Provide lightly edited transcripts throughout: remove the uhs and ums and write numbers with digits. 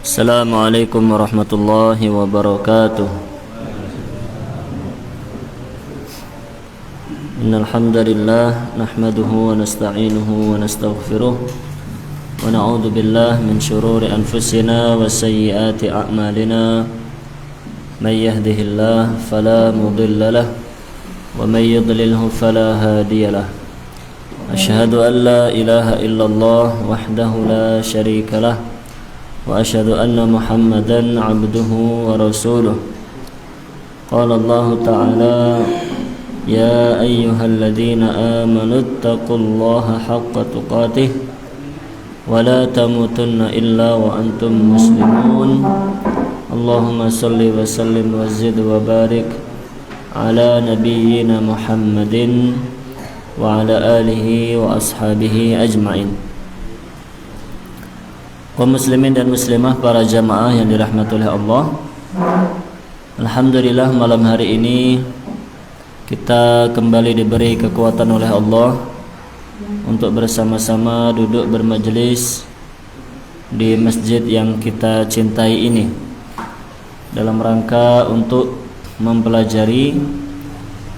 Assalamualaikum warahmatullahi wabarakatuh. Innal hamdalillah nahmaduhu wa nasta'inuhu wa nastaghfiruh wa na'udzu billahi min shururi anfusina wa sayyiati a'malina. May yahdihillahu fala mudilla lahu wa may yudlilhu fala hadiya lahu. Asyhadu an la ilaha illallah wahdahu la syarika lahu wa asyhadu anna Muhammadan abduhu wa rasuluh. Qala Allah ta'ala: Ya ayyuhalladzina amanu taqullaha haqqa tuqatih wa la tamutunna illa wa antum muslimun. Allahumma salli wa sallim wa zid wa barik ala nabiyyina Muhammadin wa ala alihi wa ashabihi ajma'in. Kaum muslimin dan muslimah, para jamaah yang dirahmati oleh Allah, alhamdulillah malam hari ini kita kembali diberi kekuatan oleh Allah untuk bersama-sama duduk bermajelis di masjid yang kita cintai ini dalam rangka untuk mempelajari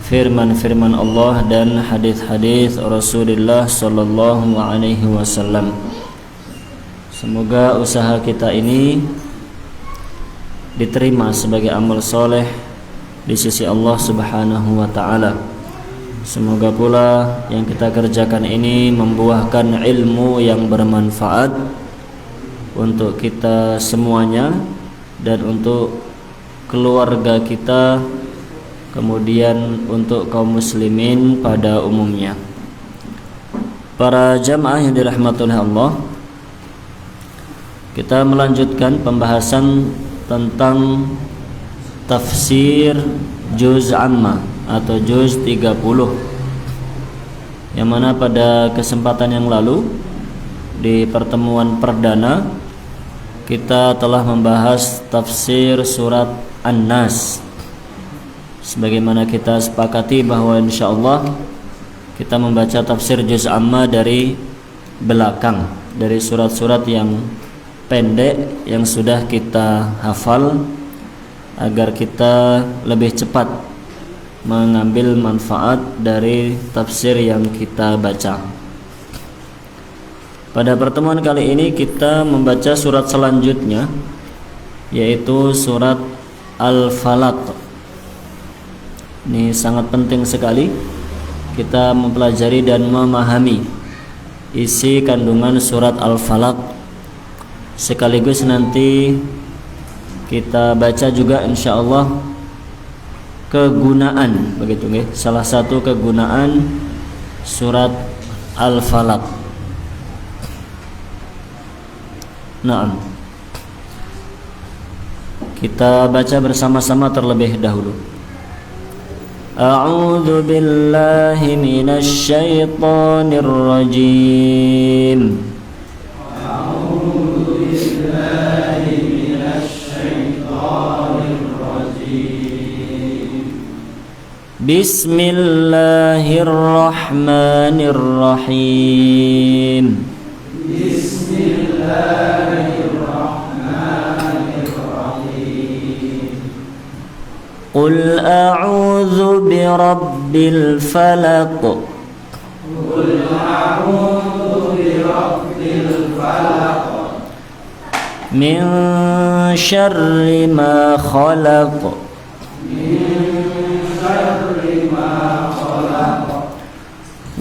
firman-firman Allah dan hadis-hadis Rasulullah sallallahu alaihi wasallam. Semoga usaha kita ini diterima sebagai amal soleh di sisi Allah Subhanahu wa ta'ala. Semoga pula yang kita kerjakan ini membuahkan ilmu yang bermanfaat untuk kita semuanya dan untuk keluarga kita, kemudian untuk kaum muslimin pada umumnya. Para jamaah yang dirahmati oleh Allah, kita melanjutkan pembahasan tentang tafsir juz amma atau juz 30, yang mana pada kesempatan yang lalu di pertemuan perdana kita telah membahas tafsir surat An-Nas. Sebagaimana kita sepakati bahwa insyaallah kita membaca tafsir juz amma dari belakang, dari surat-surat yang pendek yang sudah kita hafal, agar kita lebih cepat mengambil manfaat dari tafsir yang kita baca. Pada pertemuan kali ini kita membaca surat selanjutnya, yaitu surat Al-Falaq. Ini sangat penting sekali kita mempelajari dan memahami isi kandungan surat Al-Falaq. Sekaligus nanti kita baca juga insyaallah kegunaan, begitu nggih, salah satu kegunaan surat Al-Falaq. Naam. Kita baca bersama-sama terlebih dahulu. A'udzu billahi minasy syaithanir rajim. Bismillahirrahmanirrahim. Bismillahirrahmanirrahim. Qul a'udzu birabbil falaq. Qul a'udzu birabbil falaq. Min syarri ma khalaq.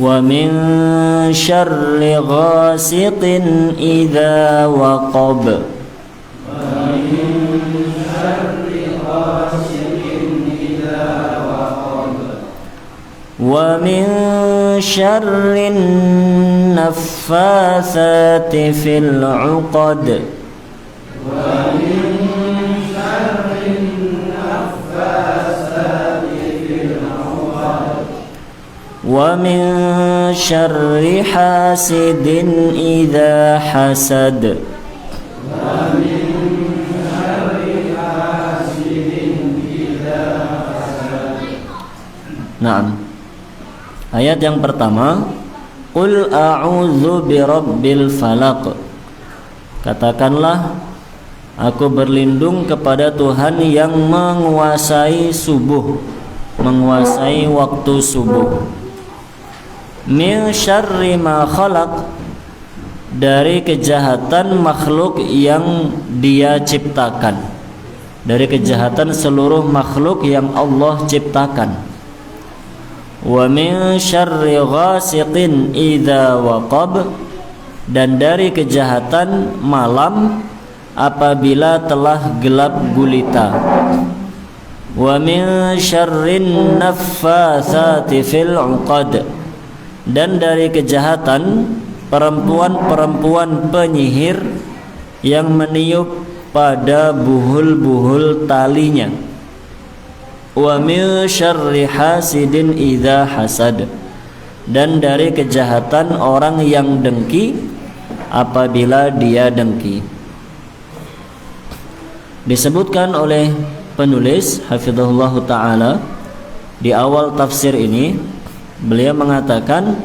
Wa min syarri ghasiqin idza waqab. Wa min syarri naffatsati fil 'uqad. Wa min syarri hasidin idza hasad. Naam. Ayat yang pertama, Qul a'udzu birabbil falaq. Katakanlah, Aku berlindung kepada Tuhan yang menguasai subuh, menguasai waktu subuh. Min syarri ma khalaq, dari kejahatan makhluk yang Dia ciptakan, dari kejahatan seluruh makhluk yang Allah ciptakan. Wa min syarri ghasiqin idza waqab, dan dari kejahatan malam apabila telah gelap gulita. Wa min syarrin naffatsati fil 'uqad, dan dari kejahatan perempuan-perempuan penyihir yang meniup pada buhul-buhul talinya. Wa min syarri hasidin idza hasad, dan dari kejahatan orang yang dengki apabila dia dengki. Disebutkan oleh penulis hafizahullah ta'ala di awal tafsir ini, beliau mengatakan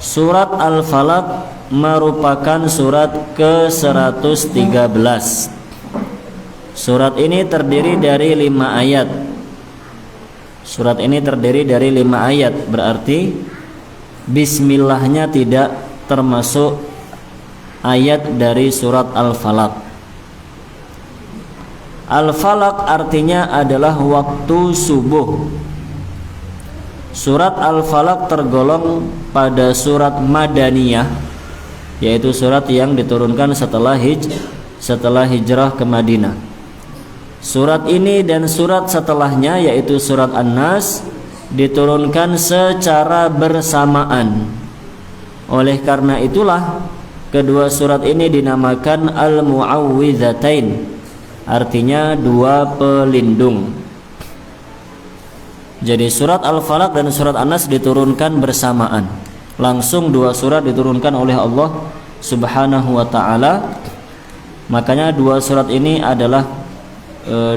surat Al-Falaq merupakan surat ke-113. Surat ini terdiri dari 5 ayat. Surat ini terdiri dari 5 ayat, berarti bismillahnya tidak termasuk ayat dari surat Al-Falaq. Al-Falaq artinya adalah waktu subuh. Surat Al-Falaq tergolong pada surat Madaniyah, yaitu surat yang diturunkan setelah hijrah ke Madinah. Surat ini dan surat setelahnya, yaitu surat An-Nas, diturunkan secara bersamaan. Oleh karena itulah kedua surat ini dinamakan Al-Mu'awwidzatain, artinya dua pelindung. Jadi surat Al-Falaq dan surat An-Nas diturunkan bersamaan. Langsung dua surat diturunkan oleh Allah Subhanahu wa ta'ala. Makanya dua surat ini adalah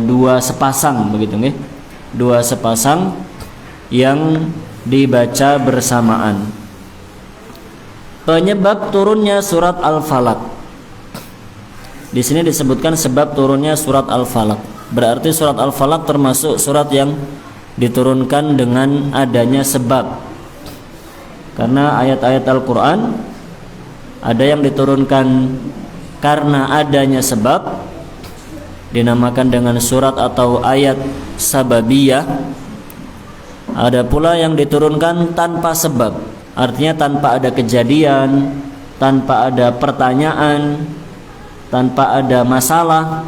dua sepasang, begitu nggih? Dua sepasang yang dibaca bersamaan. Penyebab turunnya surat Al-Falaq, di sini disebutkan sebab turunnya surat Al-Falaq. Berarti surat Al-Falaq termasuk surat yang diturunkan dengan adanya sebab. Karena ayat-ayat Al-Quran ada yang diturunkan karena adanya sebab, dinamakan dengan surat atau ayat sababiyah. Ada pula yang diturunkan tanpa sebab, artinya tanpa ada kejadian, tanpa ada pertanyaan, tanpa ada masalah,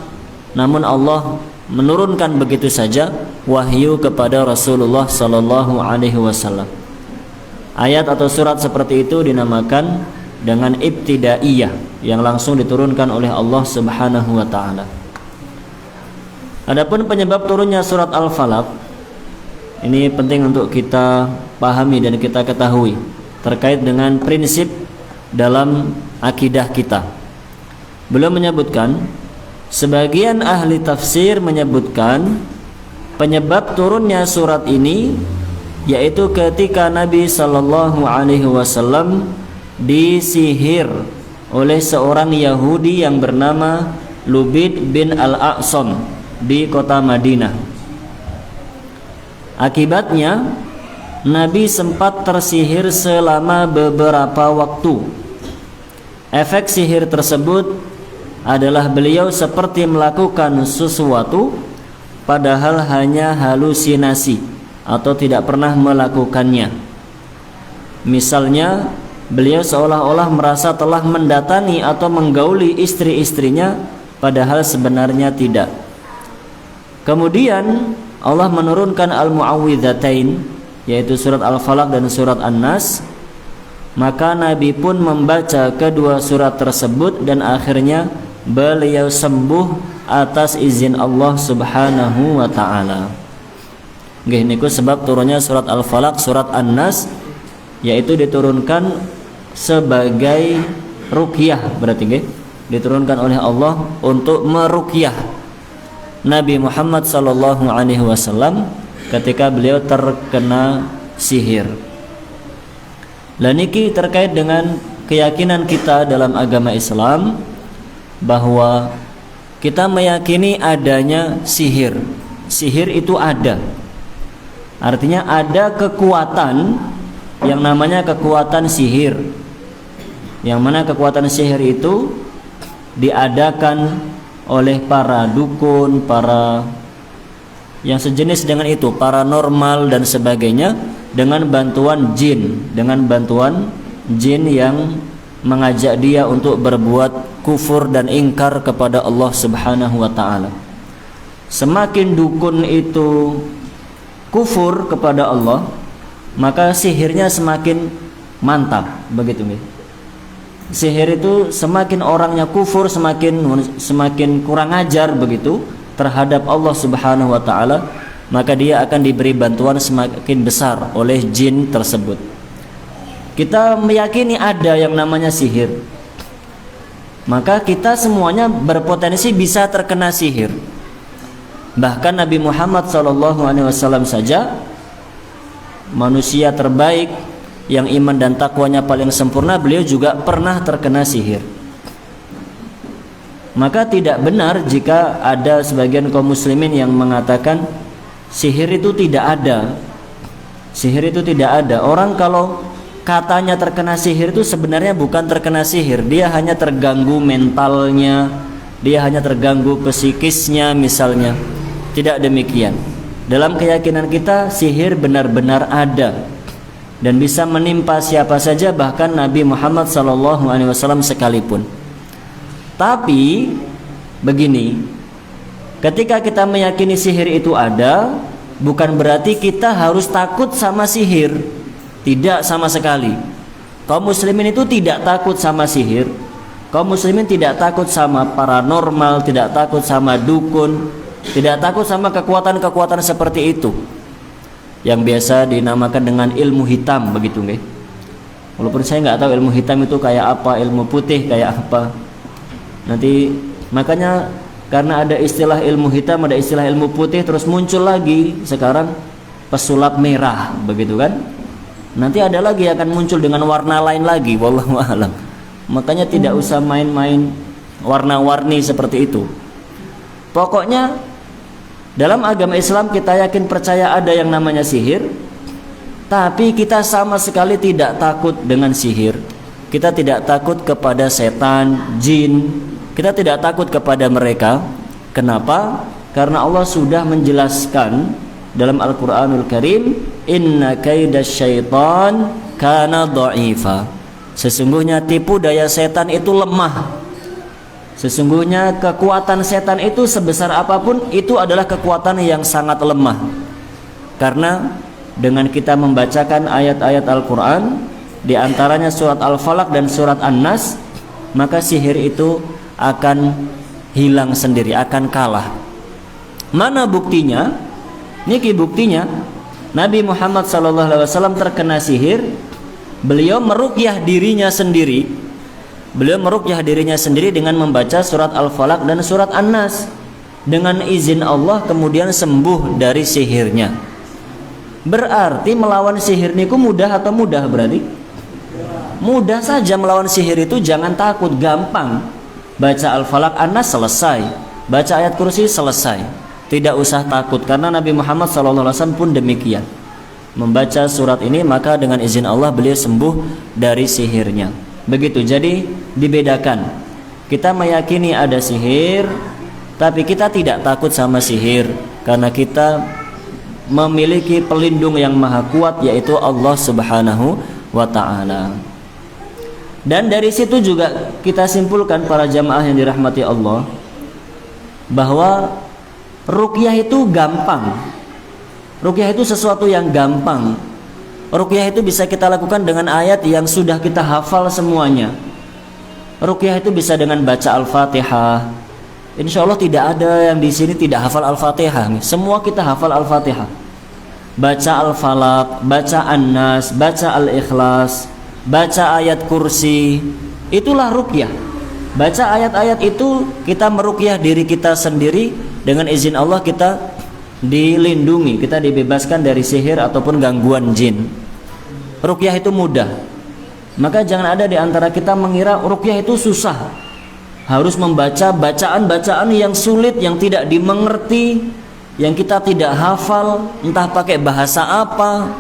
namun Allah menurunkan begitu saja wahyu kepada Rasulullah sallallahu alaihi wasallam. Ayat atau surat seperti itu dinamakan dengan ibtidaiyah, yang langsung diturunkan oleh Allah Subhanahu wa taala. Adapun penyebab turunnya surat Al-Falaq, ini penting untuk kita pahami dan kita ketahui terkait dengan prinsip dalam akidah kita. Beliau menyebutkan, sebagian ahli tafsir menyebutkan penyebab turunnya surat ini yaitu ketika Nabi sallallahu alaihi wasallam disihir oleh seorang Yahudi yang bernama Lubid bin Al-A'sam di kota Madinah. Akibatnya Nabi sempat tersihir selama beberapa waktu. Efek sihir tersebut adalah beliau seperti melakukan sesuatu padahal hanya halusinasi atau tidak pernah melakukannya. Misalnya, beliau seolah-olah merasa telah mendatangi atau menggauli istri-istrinya padahal sebenarnya tidak. Kemudian Allah menurunkan Al-Mu'awwidzatain, yaitu surat Al-Falaq dan surat An-Nas. Maka Nabi pun membaca kedua surat tersebut dan akhirnya beliau sembuh atas izin Allah Subhanahu wa ta'ala. Nggih niku sebab turunnya surat Al-Falaq, surat An-Nas, yaitu diturunkan sebagai ruqyah, berarti nggih diturunkan oleh Allah untuk meruqyah Nabi Muhammad sallallahu alaihi wasallam ketika beliau terkena sihir. Lah niki terkait dengan keyakinan kita dalam agama Islam bahwa kita meyakini adanya sihir. Sihir itu ada. Artinya ada kekuatan yang namanya kekuatan sihir. Yang mana kekuatan sihir itu diadakan oleh para dukun, para yang sejenis dengan itu, paranormal dan sebagainya, dengan bantuan jin, yang mengajak dia untuk berbuat kufur dan ingkar kepada Allah Subhanahu wa taala. Semakin dukun itu kufur kepada Allah, maka sihirnya semakin mantap, begitu nih. Sihir itu semakin orangnya kufur, semakin kurang ajar begitu terhadap Allah Subhanahu wa taala, maka dia akan diberi bantuan semakin besar oleh jin tersebut. Kita meyakini ada yang namanya sihir, maka kita semuanya berpotensi bisa terkena sihir. Bahkan Nabi Muhammad SAW saja, manusia terbaik yang iman dan takwanya paling sempurna, beliau juga pernah terkena sihir. Maka tidak benar jika ada sebagian kaum muslimin yang mengatakan sihir itu tidak ada. Sihir itu tidak ada. Orang kalau katanya terkena sihir itu sebenarnya bukan terkena sihir, dia hanya terganggu mentalnya, dia hanya terganggu psikisnya misalnya. Tidak demikian. Dalam keyakinan kita, sihir benar-benar ada dan bisa menimpa siapa saja, bahkan Nabi Muhammad SAW sekalipun. Tapi begini, ketika kita meyakini sihir itu ada, bukan berarti kita harus takut sama sihir. Tidak sama sekali. Kaum muslimin itu tidak takut sama sihir. Kaum muslimin tidak takut sama paranormal, tidak takut sama dukun, tidak takut sama kekuatan-kekuatan seperti itu, yang biasa dinamakan dengan ilmu hitam, begitu nggih. Walaupun saya nggak tahu ilmu hitam itu kayak apa, ilmu putih kayak apa. Nanti makanya karena ada istilah ilmu hitam, ada istilah ilmu putih, terus muncul lagi sekarang pesulap merah, begitu kan? Nanti ada lagi akan muncul dengan warna lain lagi, wallahu a'lam. Makanya tidak usah main-main warna-warni seperti itu. Pokoknya dalam agama Islam kita yakin percaya ada yang namanya sihir, tapi kita sama sekali tidak takut dengan sihir. Kita tidak takut kepada setan, jin, kita tidak takut kepada mereka. Kenapa? Karena Allah sudah menjelaskan dalam Al-Quranul Karim, inna kaidasyaitan kana dha'ifa. Sesungguhnya tipu daya setan itu lemah. Sesungguhnya kekuatan setan itu sebesar apapun, itu adalah kekuatan yang sangat lemah. Karena dengan kita membacakan ayat-ayat Al-Quran, di antaranya surat Al-Falaq dan surat An-Nas, maka sihir itu akan hilang sendiri, akan kalah. Mana buktinya? Niki buktinya, Nabi Muhammad SAW terkena sihir, beliau meruqyah dirinya sendiri. Beliau meruqyah dirinya sendiri dengan membaca surat Al-Falaq dan surat An-Nas. Dengan izin Allah kemudian sembuh dari sihirnya. Berarti melawan sihir niku mudah atau mudah berarti? Mudah saja melawan sihir itu, jangan takut, gampang. Baca Al-Falaq, An-Nas selesai. Baca ayat kursi selesai. Tidak usah takut, karena Nabi Muhammad SAW pun demikian. Membaca surat ini maka dengan izin Allah beliau sembuh dari sihirnya. Begitu, jadi dibedakan. Kita meyakini ada sihir, tapi kita tidak takut sama sihir, karena kita memiliki pelindung yang maha kuat, yaitu Allah Subhanahu wa ta'ala. Dan dari situ juga kita simpulkan, para jamaah yang dirahmati Allah, bahwa ruqyah itu gampang. Ruqyah itu sesuatu yang gampang. Ruqyah itu bisa kita lakukan dengan ayat yang sudah kita hafal semuanya. Ruqyah itu bisa dengan baca Al-Fatihah. Insya Allah tidak ada yang di sini tidak hafal Al-Fatihah. Semua kita hafal Al-Fatihah. Baca Al-Falaq, baca An-Nas, baca Al-Ikhlas, baca ayat kursi. Itulah ruqyah. Baca ayat-ayat itu kita meruqyah diri kita sendiri. Dengan izin Allah kita dilindungi, kita dibebaskan dari sihir ataupun gangguan jin. Ruqyah itu mudah. Maka jangan ada di antara kita mengira ruqyah itu susah. harus membaca bacaan-bacaan yang sulit, yang tidak dimengerti, yang kita tidak hafal, entah pakai bahasa apa.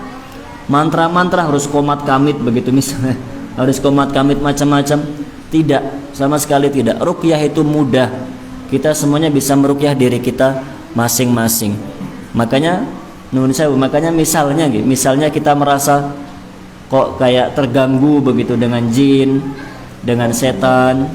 Mantra-mantra harus qomat kamit begitu misalnya, harus qomat kamit macam-macam. Tidak, sama sekali tidak. Ruqyah itu mudah, kita semuanya bisa meruqyah diri kita masing-masing. Makanya misalnya kita merasa kok kayak terganggu begitu dengan jin, dengan setan,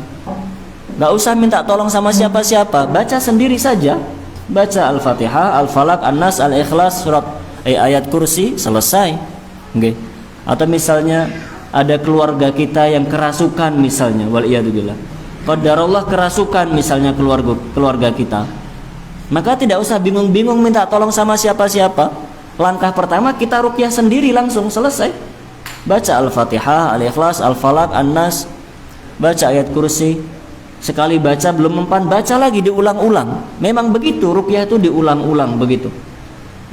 gak usah minta tolong sama siapa-siapa, baca sendiri saja. Baca Al-Fatihah, Al-Falaq, An-Nas, Al-Ikhlas, surat ayat kursi, selesai. Okay. Atau misalnya ada keluarga kita yang kerasukan misalnya, waliyadzubillah, qadarullah kerasukan misalnya keluarga kita, maka tidak usah bingung-bingung minta tolong sama siapa-siapa. Langkah pertama kita ruqyah sendiri, langsung selesai. Baca Al-Fatihah, Al-Ikhlas, Al-Falaq, An-Nas, baca ayat kursi. Sekali baca belum mempan, baca lagi, diulang-ulang. Memang begitu, ruqyah itu diulang-ulang begitu.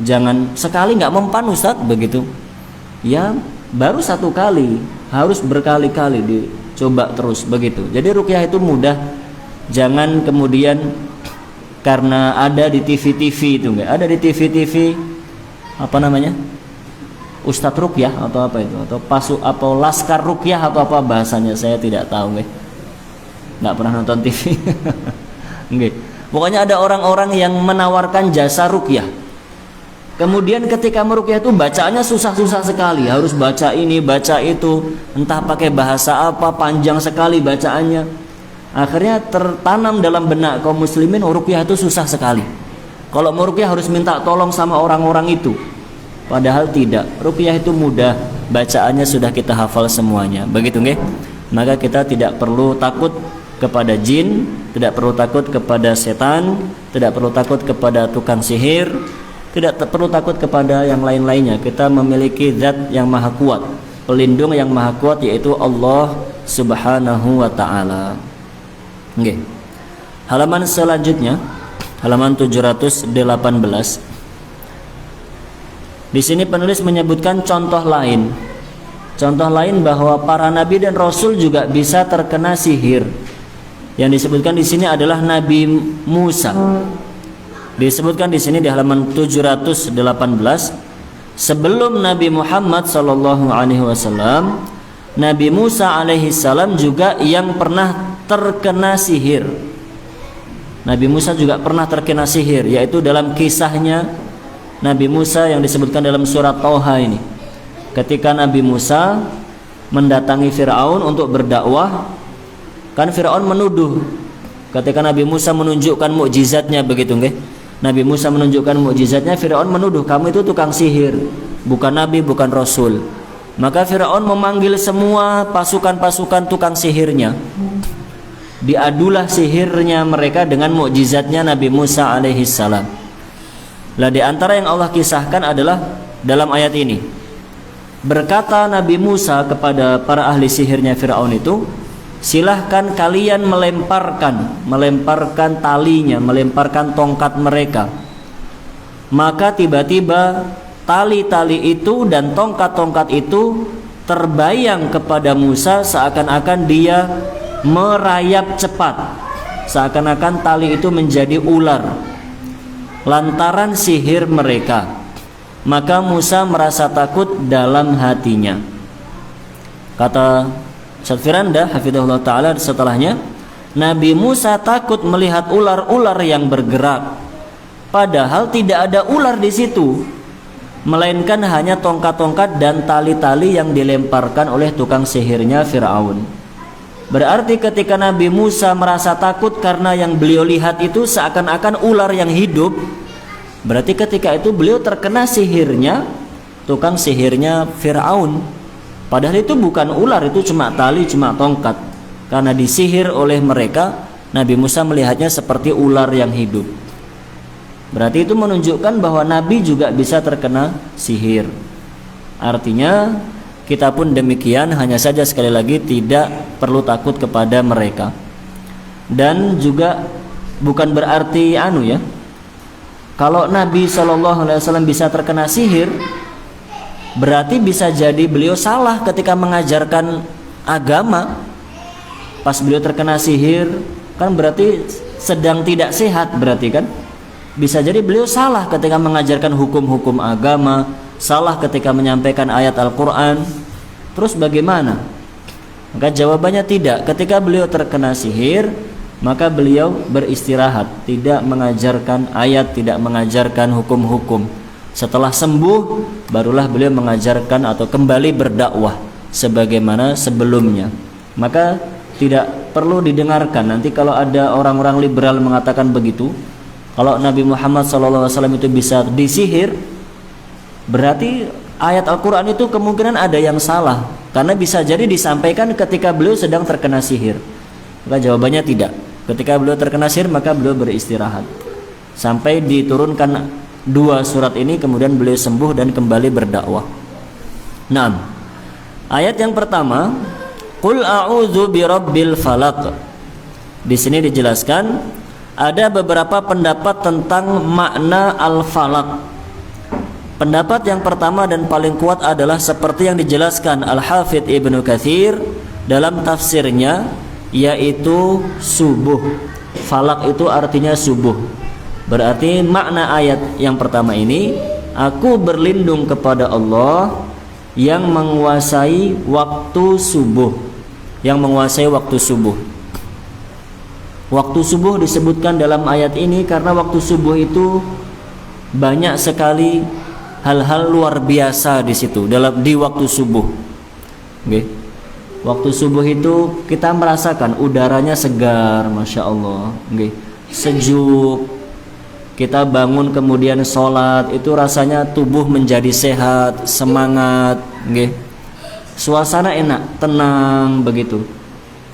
Jangan sekali nggak mempan Ustadz begitu. Ya baru satu kali, harus berkali-kali dicoba terus begitu. Jadi ruqyah itu mudah. Jangan kemudian karena ada di TV-TV itu, enggak ada di TV-TV apa namanya, Ustadz ruqyah atau apa itu, atau laskar ruqyah atau apa bahasanya, saya tidak tahu, nggak pernah nonton TV. Nggih. Pokoknya ada orang-orang yang menawarkan jasa ruqyah. Kemudian ketika meruqyah itu bacaannya susah-susah sekali, harus baca ini, baca itu, entah pakai bahasa apa, panjang sekali bacaannya. Akhirnya tertanam dalam benak kaum muslimin, ruqyah itu susah sekali. Kalau meruqyah harus minta tolong sama orang-orang itu. Padahal tidak, ruqyah itu mudah, bacaannya sudah kita hafal semuanya. Begitu nggih? Maka kita tidak perlu takut kepada jin, tidak perlu takut kepada setan, tidak perlu takut kepada tukang sihir, tidak perlu takut kepada yang lain-lainnya. Kita memiliki zat yang maha kuat, pelindung yang maha kuat, yaitu Allah Subhanahu wa ta'ala. Oke. Halaman selanjutnya, halaman 718. Di sini penulis menyebutkan contoh lain. Contoh lain bahwa para nabi dan rasul juga bisa terkena sihir. Yang disebutkan di sini adalah Nabi Musa. Disebutkan di sini di halaman 718, sebelum Nabi Muhammad sallallahu alaihi wasallam, Nabi Musa alaihi salam juga yang pernah terkena sihir. Nabi Musa juga pernah terkena sihir, yaitu dalam kisahnya Nabi Musa yang disebutkan dalam surat Thaha ini. Ketika Nabi Musa mendatangi Fir'aun untuk berdakwah, kan Fir'aun menuduh ketika Nabi Musa menunjukkan mukjizatnya begitu nggih. Nabi Musa menunjukkan mukjizatnya, Fir'aun menuduh kamu itu tukang sihir, bukan nabi, bukan rasul. Maka Fir'aun memanggil semua pasukan-pasukan tukang sihirnya. Diadulah sihirnya mereka dengan mukjizatnya Nabi Musa alaihi salam. Lah di antara yang Allah kisahkan adalah dalam ayat ini. Berkata Nabi Musa kepada para ahli sihirnya Fir'aun itu, silahkan kalian melemparkan talinya, melemparkan tongkat mereka. Maka tiba-tiba tali-tali itu dan tongkat-tongkat itu terbayang kepada Musa seakan-akan dia merayap cepat, seakan-akan tali itu menjadi ular lantaran sihir mereka. Maka Musa merasa takut dalam hatinya. Kata Ustaz Firanda hafizahullah ta'ala setelahnya, Nabi Musa takut melihat ular-ular yang bergerak, padahal tidak ada ular di situ, melainkan hanya tongkat-tongkat dan tali-tali yang dilemparkan oleh tukang sihirnya Fir'aun. Berarti ketika Nabi Musa merasa takut karena yang beliau lihat itu seakan-akan ular yang hidup, berarti ketika itu beliau terkena sihirnya tukang sihirnya Fir'aun. Padahal itu bukan ular, itu cuma tali, cuma tongkat. Karena disihir oleh mereka, Nabi Musa melihatnya seperti ular yang hidup. Berarti itu menunjukkan bahwa Nabi juga bisa terkena sihir. Artinya kita pun demikian, hanya saja sekali lagi tidak perlu takut kepada mereka. Dan juga bukan berarti kalau Nabi SAW bisa terkena sihir, berarti bisa jadi beliau salah ketika mengajarkan agama. Pas beliau terkena sihir, kan berarti sedang tidak sehat berarti kan. Bisa jadi beliau salah ketika mengajarkan hukum-hukum agama, salah ketika menyampaikan ayat Al-Quran. Terus bagaimana? Maka jawabannya tidak. Ketika beliau terkena sihir, maka beliau beristirahat, tidak mengajarkan ayat, tidak mengajarkan hukum-hukum. Setelah sembuh, barulah beliau mengajarkan atau kembali berdakwah sebagaimana sebelumnya. Maka tidak perlu didengarkan. Nanti kalau ada orang-orang liberal mengatakan begitu, kalau Nabi Muhammad SAW itu bisa disihir, berarti ayat Al-Quran itu kemungkinan ada yang salah, karena bisa jadi disampaikan ketika beliau sedang terkena sihir. Maka jawabannya tidak. Ketika beliau terkena sihir, maka beliau beristirahat sampai diturunkan 2 surat ini, kemudian beliau sembuh dan kembali berdakwah. Nah, ayat yang pertama, Qul a'udzu birabbil falaq. Di sini dijelaskan ada beberapa pendapat tentang makna al-falaq. Pendapat yang pertama dan paling kuat adalah seperti yang dijelaskan Al-Hafidz Ibnu Katsir dalam tafsirnya, yaitu subuh. Falak itu artinya subuh. Berarti makna ayat yang pertama ini, aku berlindung kepada Allah yang menguasai waktu subuh. Yang menguasai waktu subuh. Waktu subuh disebutkan dalam ayat ini karena waktu subuh itu banyak sekali hal-hal luar biasa di situ di waktu subuh. Okay. Waktu subuh itu kita merasakan udaranya segar, masya Allah, okay. Sejuk. Kita bangun kemudian sholat, itu rasanya tubuh menjadi sehat, semangat, okay. Suasana enak, tenang begitu.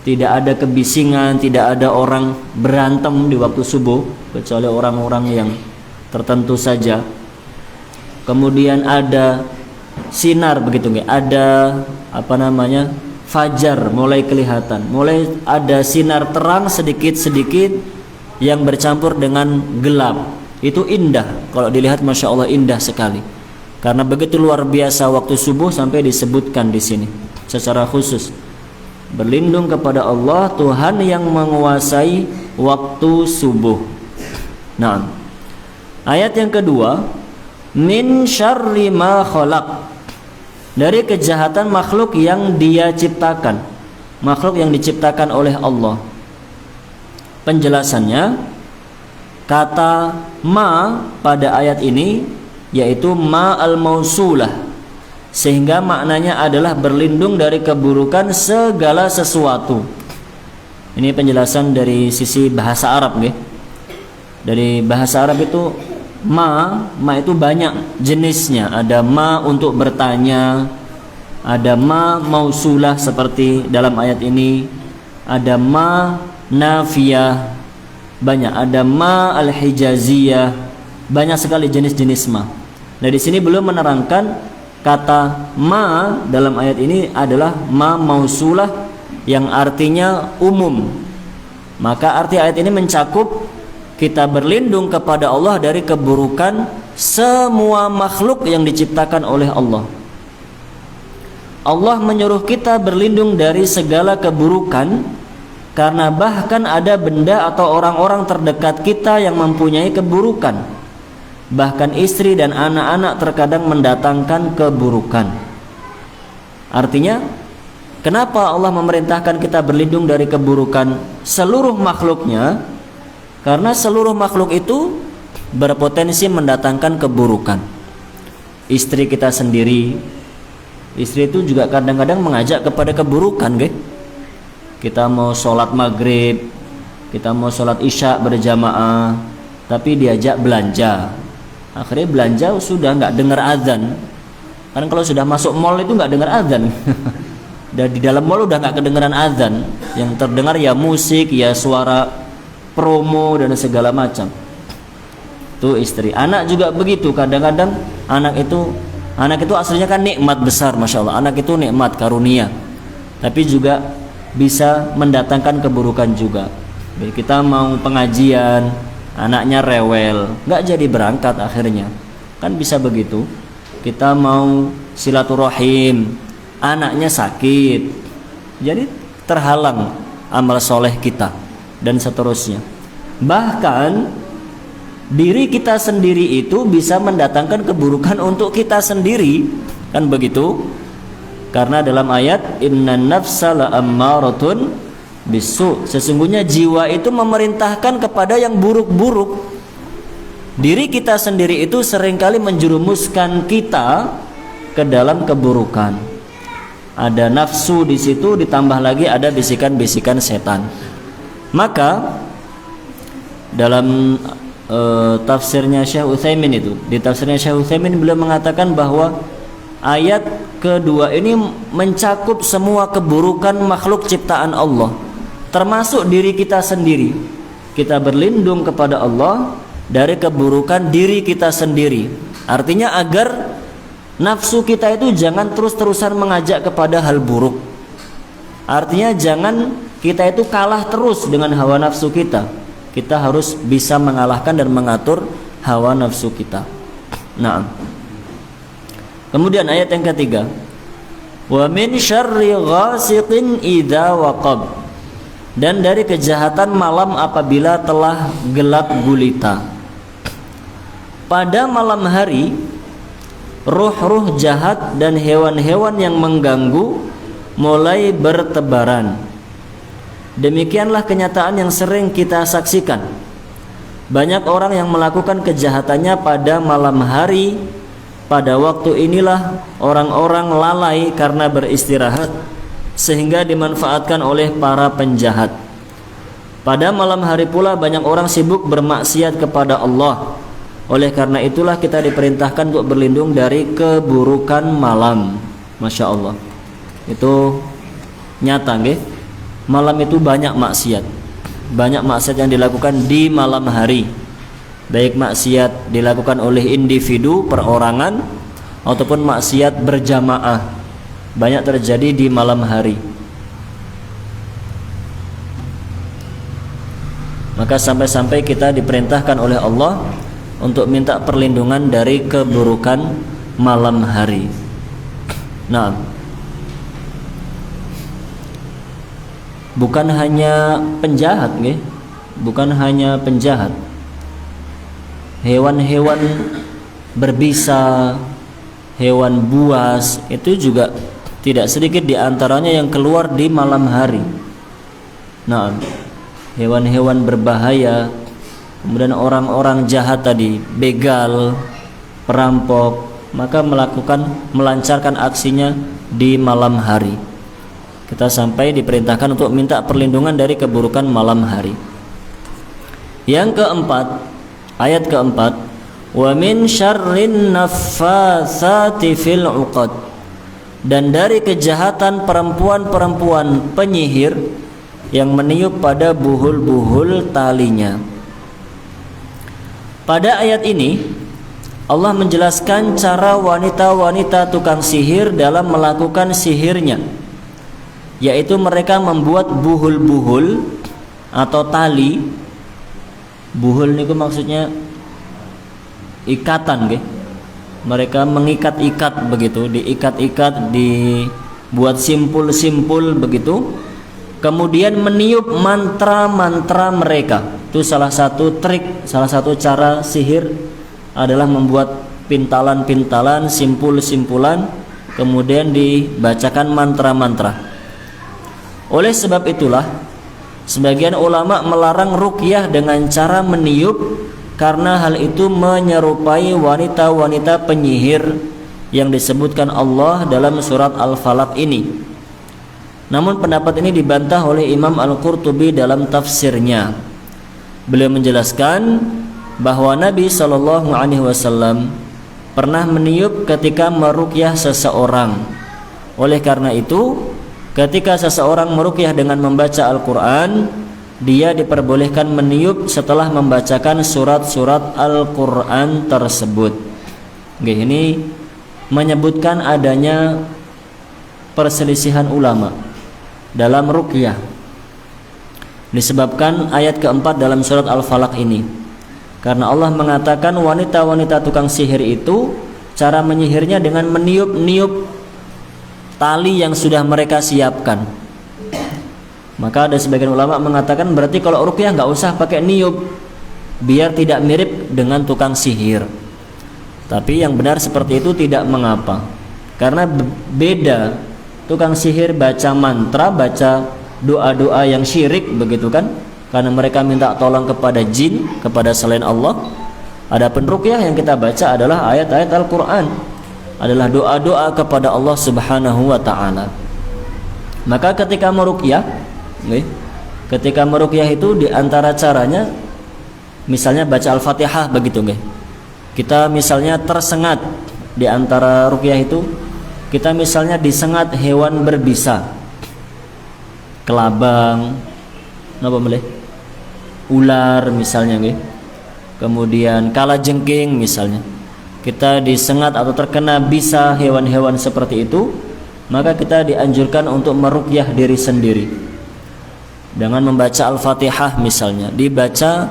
Tidak ada kebisingan, tidak ada orang berantem di waktu subuh, kecuali orang-orang yang tertentu saja. Kemudian ada sinar begitu nggak? Ada fajar mulai kelihatan, mulai ada sinar terang sedikit-sedikit yang bercampur dengan gelap. Itu indah kalau dilihat, masya Allah indah sekali. Karena begitu luar biasa waktu subuh sampai disebutkan di sini secara khusus. Berlindung kepada Allah, Tuhan yang menguasai waktu subuh. Nah, ayat yang kedua, min syarri ma khalaq, dari kejahatan makhluk yang Dia ciptakan, makhluk yang diciptakan oleh Allah. Penjelasannya, kata ma pada ayat ini yaitu ma al-mausulah, sehingga maknanya adalah berlindung dari keburukan segala sesuatu. Ini penjelasan dari sisi bahasa Arab, nggih. Dari bahasa Arab itu ma itu banyak jenisnya. Ada ma untuk bertanya, ada ma mausulah seperti dalam ayat ini, ada ma nafiyah, banyak, ada ma al-hijaziyah, banyak sekali jenis-jenis ma. Nah, di sini belum menerangkan kata ma dalam ayat ini adalah ma mausulah yang artinya umum. Maka arti ayat ini mencakup kita berlindung kepada Allah dari keburukan semua makhluk yang diciptakan oleh Allah. Allah menyuruh kita berlindung dari segala keburukan karena bahkan ada benda atau orang-orang terdekat kita yang mempunyai keburukan. Bahkan istri dan anak-anak terkadang mendatangkan keburukan. Artinya, kenapa Allah memerintahkan kita berlindung dari keburukan seluruh makhluknya? Karena seluruh makhluk itu berpotensi mendatangkan keburukan. Istri kita sendiri, istri itu juga kadang-kadang mengajak kepada keburukan, guys. Kita mau sholat maghrib, kita mau sholat isya berjamaah, tapi diajak belanja. Akhirnya belanja sudah nggak dengar azan. Kan kalau sudah masuk mall itu nggak dengar azan. Dan di dalam mall udah nggak kedengaran azan. Yang terdengar ya musik, ya suara promo dan segala macam. Itu istri. Anak juga begitu. Kadang-kadang anak itu aslinya kan nikmat besar, masya Allah. Anak itu nikmat karunia. Tapi juga bisa mendatangkan keburukan juga. Jadi kita mau pengajian, anaknya rewel, nggak jadi berangkat akhirnya. Kan bisa begitu. Kita mau silaturahim, anaknya sakit, jadi terhalang amal soleh kita. dan seterusnya. Bahkan diri kita sendiri itu bisa mendatangkan keburukan untuk kita sendiri, kan begitu? Karena dalam ayat innan nafsa la'ammaratun bisu, sesungguhnya jiwa itu memerintahkan kepada yang buruk-buruk. Diri kita sendiri itu seringkali menjerumuskan kita ke dalam keburukan. Ada nafsu di situ, ditambah lagi ada bisikan-bisikan setan. Maka dalam tafsirnya Syekh Utsaimin itu, di tafsirnya Syekh Utsaimin beliau mengatakan bahwa ayat kedua ini mencakup semua keburukan makhluk ciptaan Allah, termasuk diri kita sendiri. Kita berlindung kepada Allah dari keburukan diri kita sendiri. Artinya agar nafsu kita itu jangan terus-terusan mengajak kepada hal buruk. Artinya jangan kita itu kalah terus dengan hawa nafsu kita. Kita harus bisa mengalahkan dan mengatur hawa nafsu kita. Nah, kemudian ayat yang ketiga, wa min syarri ghasiqin idza waqab, dan dari kejahatan malam apabila telah gelap gulita. Pada malam hari, ruh-ruh jahat dan hewan-hewan yang mengganggu mulai bertebaran. Demikianlah kenyataan yang sering kita saksikan. Banyak orang yang melakukan kejahatannya pada malam hari. Pada waktu inilah orang-orang lalai karena beristirahat, sehingga dimanfaatkan oleh para penjahat. Pada malam hari pula banyak orang sibuk bermaksiat kepada Allah. Oleh karena itulah kita diperintahkan untuk berlindung dari keburukan malam. Masya Allah, itu nyata nggih. Malam itu banyak maksiat yang dilakukan di malam hari, baik maksiat dilakukan oleh individu perorangan ataupun maksiat berjamaah, banyak terjadi di malam hari. Maka sampai-sampai kita diperintahkan oleh Allah untuk minta perlindungan dari keburukan malam hari. Nah, bukan hanya penjahat, bukan hanya penjahat. Hewan-hewan berbisa, hewan buas itu juga tidak sedikit diantaranya yang keluar di malam hari. Nah, hewan-hewan berbahaya, kemudian orang-orang jahat tadi, begal, perampok, maka melancarkan aksinya di malam hari. Kita sampai diperintahkan untuk minta perlindungan dari keburukan malam hari. Yang keempat, ayat keempat, wa min syarrin naffatsati fil 'uqad, dan dari kejahatan perempuan-perempuan penyihir yang meniup pada buhul-buhul talinya. Pada ayat ini Allah menjelaskan cara wanita-wanita tukang sihir dalam melakukan sihirnya, yaitu mereka membuat buhul-buhul atau tali. Buhul niku maksudnya ikatan, mereka mengikat-ikat begitu, diikat-ikat, dibuat simpul-simpul begitu. Kemudian meniup mantra-mantra mereka. Itu salah satu trik, salah satu cara sihir adalah membuat pintalan-pintalan, simpul-simpulan, kemudian dibacakan mantra-mantra. Oleh sebab itulah sebagian ulama melarang ruqyah dengan cara meniup, karena hal itu menyerupai wanita-wanita penyihir yang disebutkan Allah dalam surat Al-Falaq ini. Namun pendapat ini dibantah oleh Imam Al-Qurtubi dalam tafsirnya. Beliau menjelaskan bahwa Nabi SAW pernah meniup ketika meruqyah seseorang. Oleh karena itu, ketika seseorang meruqyah dengan membaca Al-Quran, dia diperbolehkan meniup setelah membacakan surat-surat Al-Quran tersebut. Ini menyebutkan adanya perselisihan ulama dalam ruqyah, disebabkan ayat keempat dalam surat Al-Falaq ini. Karena Allah mengatakan wanita-wanita tukang sihir itu cara menyihirnya dengan meniup-niup tali yang sudah mereka siapkan. Maka ada sebagian ulama mengatakan berarti kalau ruqyah nggak usah pakai niup, biar tidak mirip dengan tukang sihir. Tapi yang benar seperti itu tidak mengapa, karena beda tukang sihir baca mantra, baca doa-doa yang syirik begitu kan, karena mereka minta tolong kepada jin, kepada selain Allah. Adapun ruqyah yang kita baca adalah ayat-ayat Al-Quran, adalah doa-doa kepada Allah Subhanahu wa ta'ala. Maka ketika meruqyah itu diantara caranya, misalnya baca Al-Fatihah begitu nggih. Kita misalnya tersengat di antara ruqyah itu, kita misalnya disengat hewan berbisa, kelabang, napa meleh? Ular misalnya nggih. Kemudian kalajengking misalnya. Kita disengat atau terkena bisa hewan-hewan seperti itu, maka kita dianjurkan untuk meruqyah diri sendiri dengan membaca Al-Fatihah misalnya, dibaca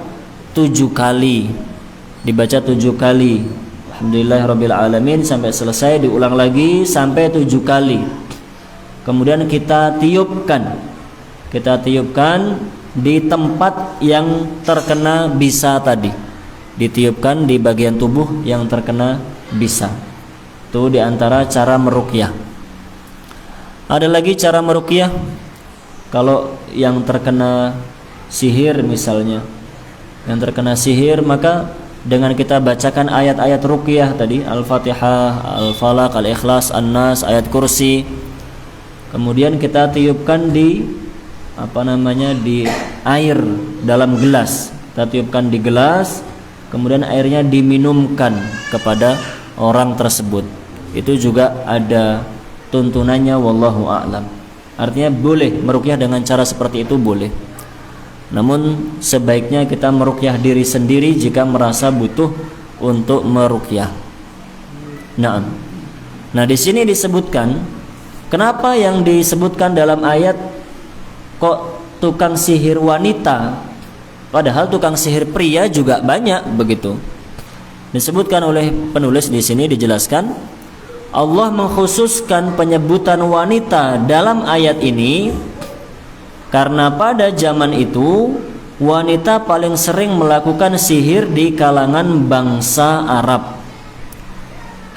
7 kali, Alhamdulillahirabbil alamin sampai selesai, diulang lagi sampai 7 kali. Kemudian kita tiupkan di tempat yang terkena bisa tadi, ditiupkan di bagian tubuh yang terkena bisa. Itu diantara cara meruqyah. Ada lagi cara meruqyah kalau yang terkena sihir misalnya, maka dengan kita bacakan ayat-ayat ruqyah tadi, Al-Fatihah, Al-Falaq, Al-Ikhlas, An-Nas, ayat kursi. Kemudian kita tiupkan di di air dalam gelas. Kita tiupkan di gelas, kemudian airnya diminumkan kepada orang tersebut. Itu juga ada tuntunannya, wallahu a'lam. Artinya boleh meruqyah dengan cara seperti itu, boleh. Namun sebaiknya kita meruqyah diri sendiri jika merasa butuh untuk meruqyah. Nah, di sini disebutkan, kenapa yang disebutkan dalam ayat kok tukang sihir wanita, padahal tukang sihir pria juga banyak begitu. Disebutkan oleh penulis di sini, dijelaskan Allah mengkhususkan penyebutan wanita dalam ayat ini karena pada zaman itu wanita paling sering melakukan sihir di kalangan bangsa Arab.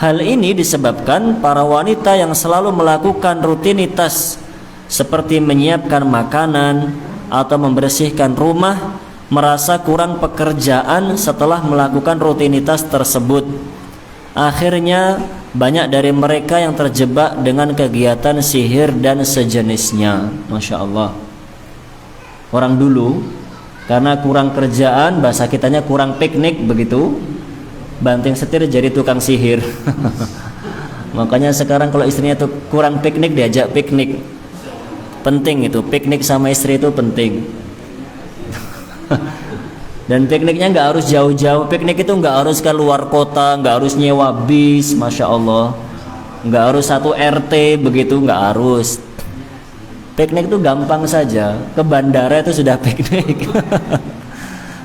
Hal ini disebabkan para wanita yang selalu melakukan rutinitas seperti menyiapkan makanan atau membersihkan rumah merasa kurang pekerjaan setelah melakukan rutinitas tersebut. Akhirnya banyak dari mereka yang terjebak dengan kegiatan sihir dan sejenisnya. Masya Allah. Orang dulu karena kurang kerjaan, bahasa kitanya kurang piknik begitu, banting setir jadi tukang sihir. Makanya sekarang kalau istrinya tuh kurang piknik, diajak piknik. Penting itu, piknik sama istri itu penting. Dan pikniknya nggak harus jauh-jauh. Piknik itu nggak harus ke luar kota, nggak harus nyewa bis, masya Allah. Nggak harus satu RT begitu, nggak harus. Piknik itu gampang saja. Ke bandara itu sudah piknik.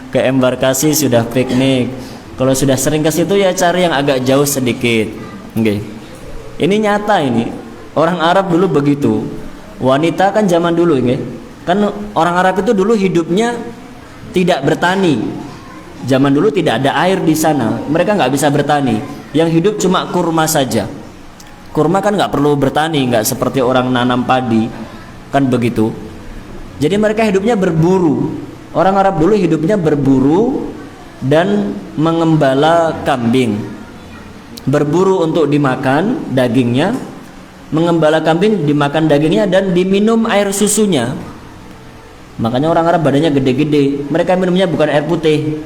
Ke embarkasi sudah piknik. Kalau sudah sering ke situ ya cari yang agak jauh sedikit. Okay. Ini nyata ini. Orang Arab dulu begitu. Wanita kan zaman dulu, kan orang Arab itu dulu hidupnya tidak bertani. Zaman dulu tidak ada air di sana, mereka nggak bisa bertani. Yang hidup cuma kurma saja. Kurma kan nggak perlu bertani, nggak seperti orang nanam padi, kan begitu. Jadi mereka hidupnya berburu. Orang Arab dulu hidupnya berburu dan mengembala kambing. Berburu untuk dimakan dagingnya, mengembala kambing dimakan dagingnya dan diminum air susunya. Makanya orang Arab badannya gede-gede. Mereka minumnya bukan air putih,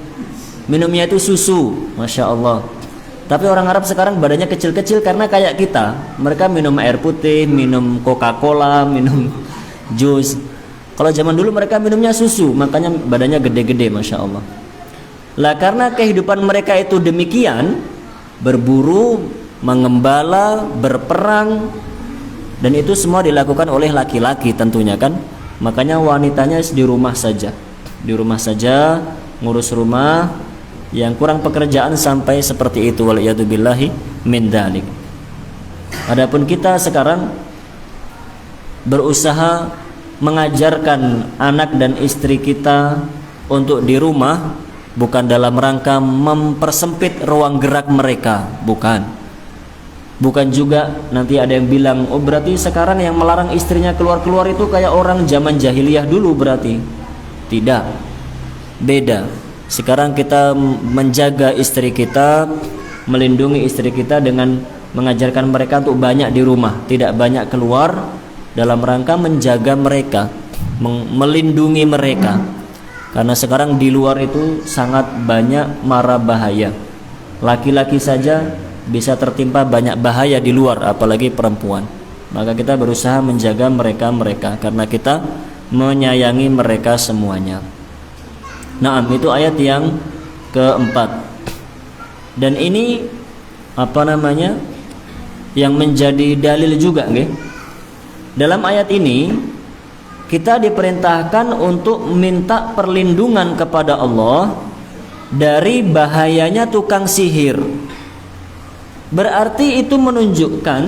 minumnya itu susu. Masya Allah. Tapi orang Arab sekarang badannya kecil-kecil karena kayak kita. Mereka minum air putih, minum Coca-Cola, minum jus. Kalau zaman dulu mereka minumnya susu, makanya badannya gede-gede, Masya Allah. Lah karena kehidupan mereka itu demikian, berburu, mengembala, berperang, dan itu semua dilakukan oleh laki-laki tentunya kan. Makanya wanitanya di rumah saja, ngurus rumah. Yang kurang pekerjaan sampai seperti itu, waliyadzubillahi min dzalik. Adapun kita sekarang berusaha mengajarkan anak dan istri kita untuk di rumah bukan dalam rangka mempersempit ruang gerak mereka, bukan juga nanti ada yang bilang, oh berarti sekarang yang melarang istrinya keluar-keluar itu kayak orang zaman jahiliyah dulu. Berarti tidak, beda. Sekarang kita menjaga istri kita, melindungi istri kita dengan mengajarkan mereka untuk banyak di rumah, tidak banyak keluar, dalam rangka menjaga mereka, melindungi mereka. Karena sekarang di luar itu sangat banyak mara bahaya. Laki-laki saja bisa tertimpa banyak bahaya di luar, apalagi perempuan. Maka kita berusaha menjaga mereka karena kita menyayangi mereka semuanya. Nah, itu ayat yang keempat. Dan ini yang menjadi dalil juga, nggih. Dalam ayat ini kita diperintahkan untuk minta perlindungan kepada Allah dari bahayanya tukang sihir. Berarti itu menunjukkan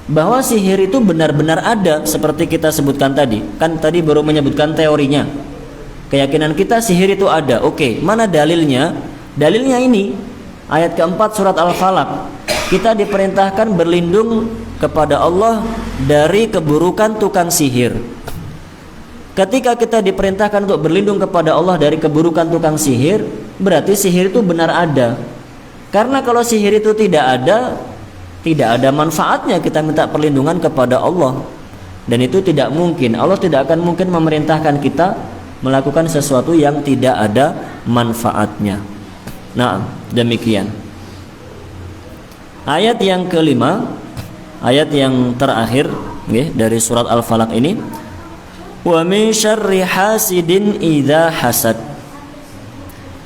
bahwa sihir itu benar-benar ada, seperti kita sebutkan tadi. Kan tadi baru menyebutkan teorinya. Keyakinan kita sihir itu ada. Oke, mana dalilnya? Dalilnya ini ayat keempat surat Al-Falaq. Kita diperintahkan berlindung kepada Allah dari keburukan tukang sihir. Ketika kita diperintahkan untuk berlindung kepada Allah dari keburukan tukang sihir, berarti sihir itu benar ada. Karena kalau sihir itu tidak ada manfaatnya kita minta perlindungan kepada Allah. Dan itu tidak mungkin. Allah tidak akan mungkin memerintahkan kita melakukan sesuatu yang tidak ada manfaatnya. Nah, demikian. Ayat yang kelima, ayat yang terakhir dari surat Al-Falaq ini, wa min syarri hasidin idza hasad,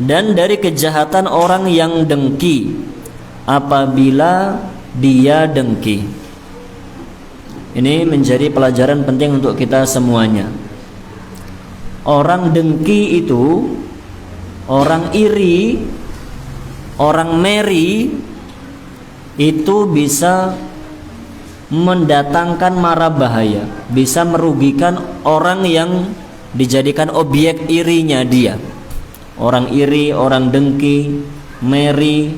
dan dari kejahatan orang yang dengki apabila dia dengki. Ini menjadi pelajaran penting untuk kita semuanya. Orang dengki itu, orang iri, orang meri, itu bisa mendatangkan mara bahaya, bisa merugikan orang yang dijadikan objek irinya dia. Orang iri, orang dengki, meri,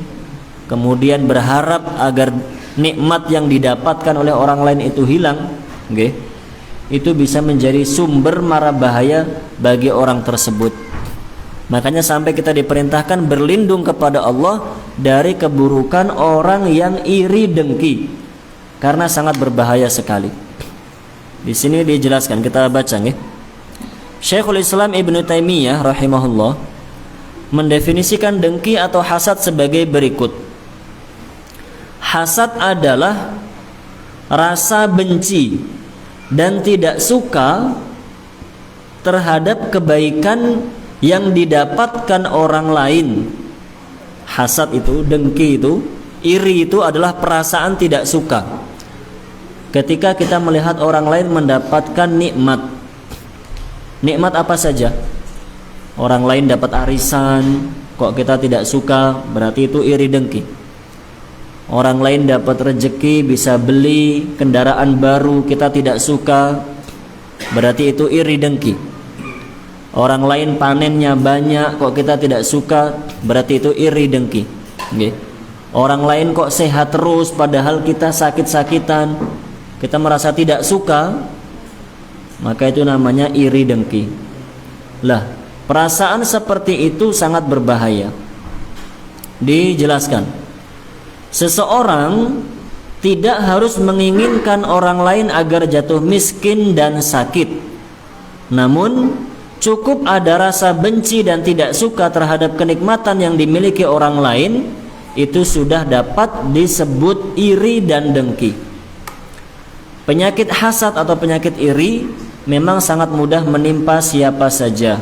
kemudian berharap agar nikmat yang didapatkan oleh orang lain itu hilang, itu bisa menjadi sumber mara bahaya bagi orang tersebut. Makanya sampai kita diperintahkan berlindung kepada Allah dari keburukan orang yang iri dengki, karena sangat berbahaya sekali. Di sini dijelaskan, kita baca nggih. Syekhul Islam Ibnu Taimiyah rahimahullah mendefinisikan dengki atau hasad sebagai berikut. Hasad adalah rasa benci dan tidak suka terhadap kebaikan yang didapatkan orang lain. Hasad itu, dengki itu, iri itu adalah perasaan tidak suka ketika kita melihat orang lain mendapatkan nikmat. Nikmat apa saja. Orang lain dapat arisan, kok kita tidak suka, berarti itu iri dengki. Orang lain dapat rezeki, bisa beli kendaraan baru, kita tidak suka, berarti itu iri dengki. Orang lain panennya banyak, kok kita tidak suka, berarti itu iri dengki. Orang lain kok sehat terus padahal kita sakit-sakitan, kita merasa tidak suka, maka itu namanya iri dengki. Lah, perasaan seperti itu sangat berbahaya. Dijelaskan, seseorang tidak harus menginginkan orang lain agar jatuh miskin dan sakit, namun cukup ada rasa benci dan tidak suka terhadap kenikmatan yang dimiliki orang lain, itu sudah dapat disebut iri dan dengki. Penyakit hasad atau penyakit iri memang sangat mudah menimpa siapa saja.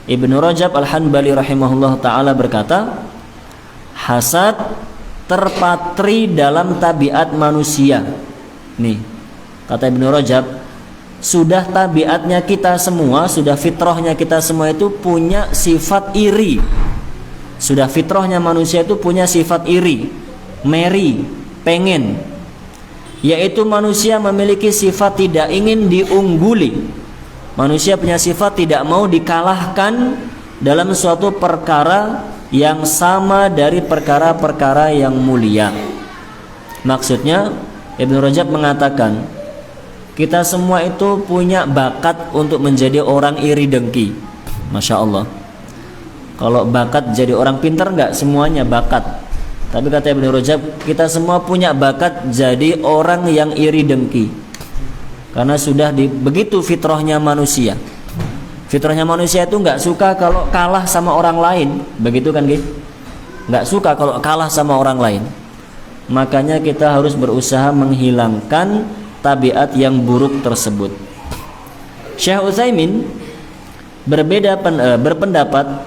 Ibnu Rajab Al-Hanbali rahimahullah ta'ala berkata, hasad terpatri dalam tabiat manusia. Nih, kata Ibnu Rajab, sudah tabiatnya kita semua, sudah fitrahnya kita semua itu punya sifat iri. Sudah fitrahnya manusia itu punya sifat iri, meri, pengen. Yaitu manusia memiliki sifat tidak ingin diungguli, Manusia punya sifat tidak mau dikalahkan dalam suatu perkara yang sama dari perkara-perkara yang mulia. Maksudnya Ibnu Rajab mengatakan, kita semua itu punya bakat untuk menjadi orang iri dengki. Masya Allah. Kalau bakat jadi orang pintar enggak? Semuanya bakat. Tapi kata Ibnu Rajab, kita semua punya bakat jadi orang yang iri dengki. Karena sudah begitu fitrahnya manusia. Fitrahnya manusia itu enggak suka kalau kalah sama orang lain. Begitu kan, Gi? Enggak suka kalau kalah sama orang lain. Makanya kita harus berusaha menghilangkan tabiat yang buruk tersebut. Syekh Utsaimin berpendapat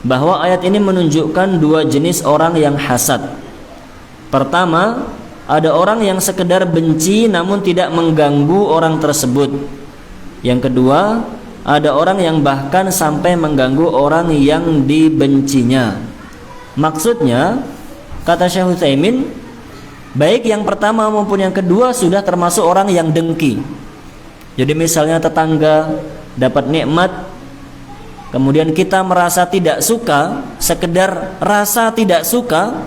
bahwa ayat ini menunjukkan dua jenis orang yang hasad. Pertama, ada orang yang sekedar benci namun tidak mengganggu orang tersebut. Yang kedua, ada orang yang bahkan sampai mengganggu orang yang dibencinya. Maksudnya, kata Syekh Utsaimin, baik yang pertama maupun yang kedua sudah termasuk orang yang dengki. Jadi misalnya tetangga dapat nikmat, kemudian kita merasa tidak suka, sekedar rasa tidak suka,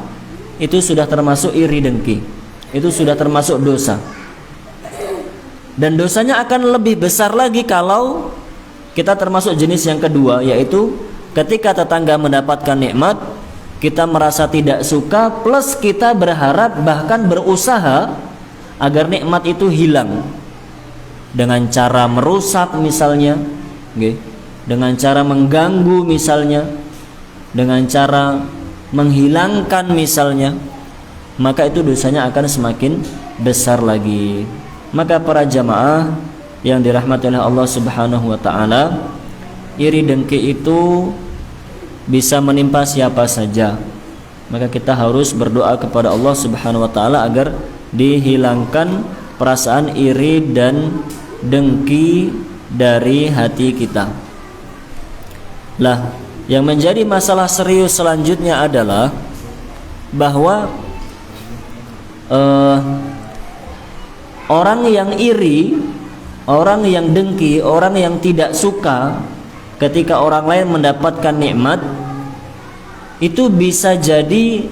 itu sudah termasuk iri dengki. Itu sudah termasuk dosa. Dan dosanya akan lebih besar lagi kalau kita termasuk jenis yang kedua, yaitu ketika tetangga mendapatkan nikmat, kita merasa tidak suka, plus kita berharap bahkan berusaha agar nikmat itu hilang dengan cara merusak misalnya, dengan cara mengganggu misalnya, dengan cara menghilangkan misalnya, maka itu dosanya akan semakin besar lagi. Maka para jamaah yang dirahmati oleh Allah Subhanahu wa taala, iri dengki itu bisa menimpa siapa saja. Maka kita harus berdoa kepada Allah Subhanahu wa taala agar dihilangkan perasaan iri dan dengki dari hati kita. Lah, yang menjadi masalah serius selanjutnya adalah bahwa orang yang iri, orang yang dengki, orang yang tidak suka ketika orang lain mendapatkan nikmat, itu bisa jadi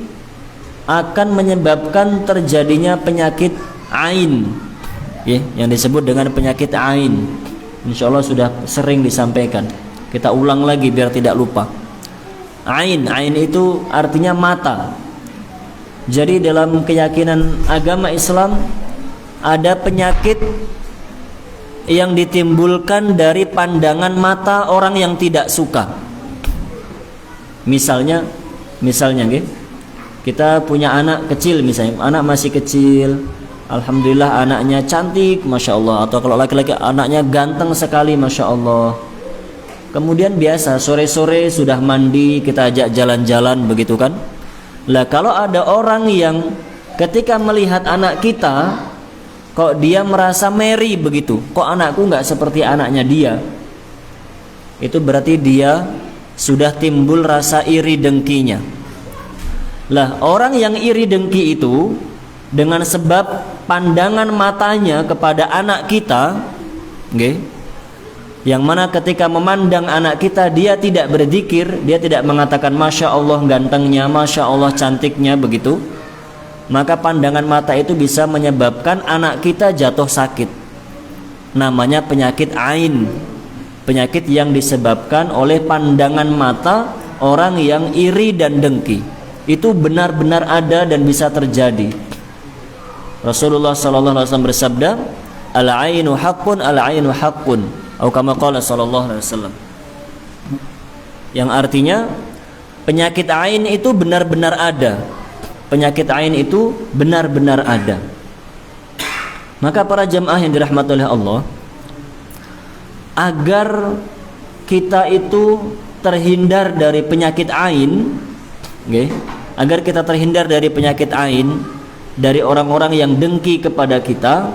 akan menyebabkan terjadinya penyakit ain, ya, yang disebut dengan penyakit ain. Insya Allah sudah sering disampaikan, kita ulang lagi biar tidak lupa. Ain itu artinya mata. Jadi dalam keyakinan agama Islam ada penyakit yang ditimbulkan dari pandangan mata orang yang tidak suka. Misalnya kita punya anak kecil, misalnya anak masih kecil, alhamdulillah anaknya cantik, masya Allah. Atau kalau laki-laki anaknya ganteng sekali, masya Allah. Kemudian biasa sore-sore sudah mandi, kita ajak jalan-jalan, begitu kan? Lah kalau ada orang yang ketika melihat anak kita, kok dia merasa meri begitu, kok anakku nggak seperti anaknya dia, itu berarti dia sudah timbul rasa iri dengkinya. Lah orang yang iri dengki itu dengan sebab pandangan matanya kepada anak kita, yang mana ketika memandang anak kita dia tidak berzikir, dia tidak mengatakan masya Allah gantengnya, masya Allah cantiknya, begitu, maka pandangan mata itu bisa menyebabkan anak kita jatuh sakit. Namanya penyakit ain, penyakit yang disebabkan oleh pandangan mata orang yang iri dan dengki. Itu benar-benar ada dan bisa terjadi. Rasulullah SAW bersabda, al-ainu haqqun, al-ainu haqqun, atau kama qala sallallahu alaihi wasallam, yang artinya penyakit ain itu benar-benar ada. Penyakit ain itu benar-benar ada. Maka para jamaah yang dirahmati oleh Allah, agar kita itu terhindar dari penyakit ain, agar kita terhindar dari penyakit ain, dari orang-orang yang dengki kepada kita,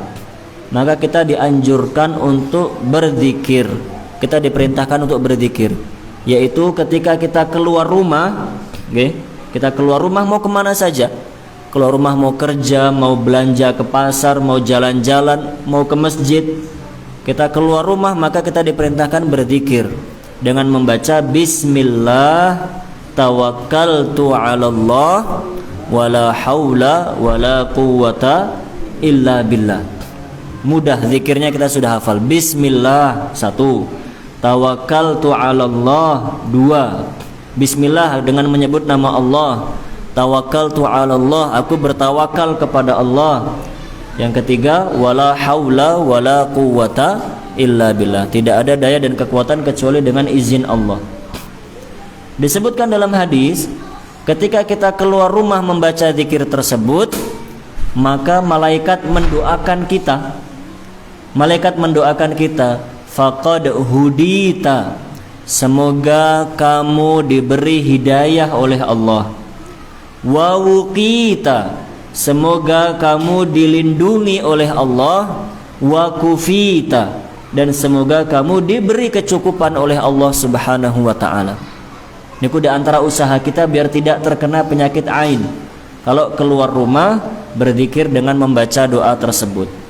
maka kita dianjurkan untuk berzikir. Kita diperintahkan untuk berzikir, yaitu ketika kita keluar rumah, kita keluar rumah mau kemana saja, keluar rumah mau kerja, mau belanja ke pasar, mau jalan-jalan, mau ke masjid, kita keluar rumah maka kita diperintahkan berzikir dengan membaca bismillah tawakkaltu 'alallah wala haula wala quwwata illa billah. Mudah zikirnya, kita sudah hafal. Bismillah 1, tawakkaltu 'alallah 2. Bismillah dengan menyebut nama Allah. Tawakkaltu 'alallah, aku bertawakal kepada Allah. Yang ketiga, wala haula wala quwwata illa billah, tidak ada daya dan kekuatan kecuali dengan izin Allah. Disebutkan dalam hadis, ketika kita keluar rumah membaca zikir tersebut, maka malaikat mendoakan kita. Malaikat mendoakan kita, faqad hudita, semoga kamu diberi hidayah oleh Allah. Wa wuqita, semoga kamu dilindungi oleh Allah. Wa kufita, dan semoga kamu diberi kecukupan oleh Allah Subhanahu wa ta'ala. Niku di antara usaha kita biar tidak terkena penyakit ain. Kalau keluar rumah berzikir dengan membaca doa tersebut.